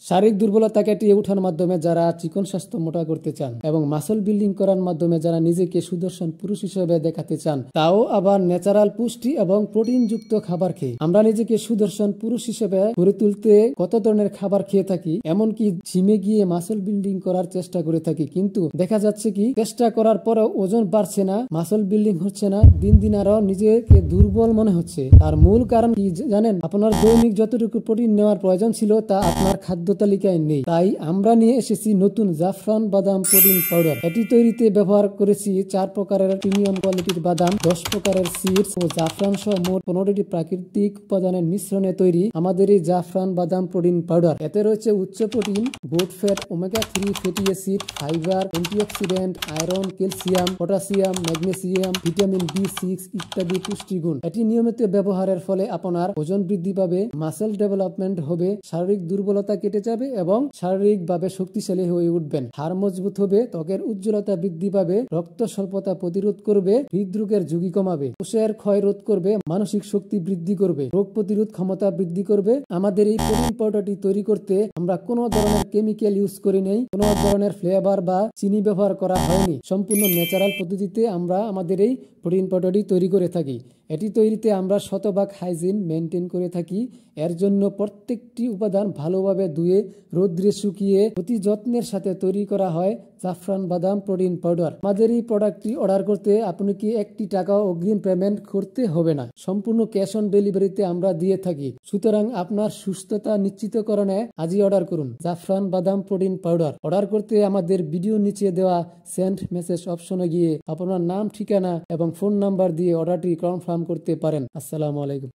শারীরিক দুর্বলতা কাটিয়ে ওঠার মাধ্যমে যারা চিকন স্বাস্থ্য মোটা করতে চান এবং মাসল বিল্ডিং করার মাধ্যমে যারা নিজেকে সুদর্শন পুরুষ হিসেবে দেখাতে চান, তাও আবার ন্যাচারাল পুষ্টি এবং প্রোটিন যুক্ত খাবার খেয়ে। আমরা নিজেকে সুদর্শন পুরুষ হিসেবে গড়ে তুলতে কত ধরনের খাবার খেয়ে থাকি, এমনকি জিমে গিয়ে মাসল বিল্ডিং করার চেষ্টা করে থাকি, কিন্তু দেখা যাচ্ছে কি চেষ্টা করার পরেও ওজন বাড়ছে না, মাসল বিল্ডিং হচ্ছে না, দিন দিন আরো নিজেকে দুর্বল মনে হচ্ছে। তার মূল কারণ কি জানেন? আপনার দৈনিক যতটুকু প্রোটিন নেওয়ার প্রয়োজন ছিল তা আপনার খাদ্য তালিকায় নেই। তাই আমরা নিয়ে এসেছি নতুন জাফরান বাদাম প্রোটিন পাউডার। এটি তৈরিতে ব্যবহার করেছি 4 প্রকারের প্রিমিয়াম কোয়ালিটির বাদাম, 10 প্রকারের সিডস ও জাফরান সহ মোট 15টি প্রাকৃতিক উপাদানের মিশ্রণে তৈরি আমাদের এই জাফরান বাদাম প্রোটিন পাউডার। এতে রয়েছে উচ্চ protein, good fat, omega 3 fatty acid, fibre, antioxidant, iron, calcium, potassium, magnesium, vitamin B6 ইত্যাদি পুষ্টিগুণ। এটি নিয়মিত ব্যবহারের ফলে আপনার ওজন বৃদ্ধি পাবে, মাসেল ডেভেলপমেন্ট হবে, শারীরিক দুর্বলতা কেটে যাবে এবং শারীরিকভাবে শক্তিশালী হয়ে উঠবেন। হাড় মজবুত হবে, ত্বকের উজ্জ্বলতা বৃদ্ধি পাবে, রক্ত স্বল্পতা প্রতিরোধ করবে, হৃদরোগের ঝুঁকি কমাবে, কোষের ক্ষয় রোধ করবে, মানসিক শক্তি বৃদ্ধি করবে, রোগ প্রতিরোধ ক্ষমতা বৃদ্ধি করবে। আমাদের এই প্রোটিন পাউডারটি তৈরি করতে আমরা কোনো ধরনের কেমিক্যাল ইউজ করি নাই, কোনো ধরনের ফ্লেভার বা চিনি ব্যবহার করা হয়নি। সম্পূর্ণ ন্যাচারাল পদ্ধতিতে আমরা আমাদের এই প্রোটিন পাউডারটি তৈরি করে থাকি। এটি তৈরিতে আমরা শতভাগ হাইজিন মেনটেন করে থাকি। এর জন্য প্রত্যেকটি উপাদান ভালোভাবে ধুয়ে রোদ্রে শুকিয়ে অতি যত্নের সাথে তৈরি করা হয় জাফরান বাদাম প্রোটিন পাউডার। আমাদের এই প্রোডাক্টটি অর্ডার করতে আপনাকে 1 টাকাও অগ্রিম পেমেন্ট করতে হবে না, সম্পূর্ণ ক্যাশ অন ডেলিভারিতে আমরা দিয়ে থাকি। সুতরাং আপনার সুস্থতা নিশ্চিতকরণে আজই অর্ডার করুন জাফরান বাদাম প্রোটিন পাউডার। অর্ডার করতে আমাদের ভিডিও নিচে দেওয়া সেন্ড মেসেজ অপশনে গিয়ে আপনার নাম, ঠিকানা এবং ফোন নাম্বার দিয়ে অর্ডারটি কনফার্ম করতে পারেন। আসসালামু আলাইকুম।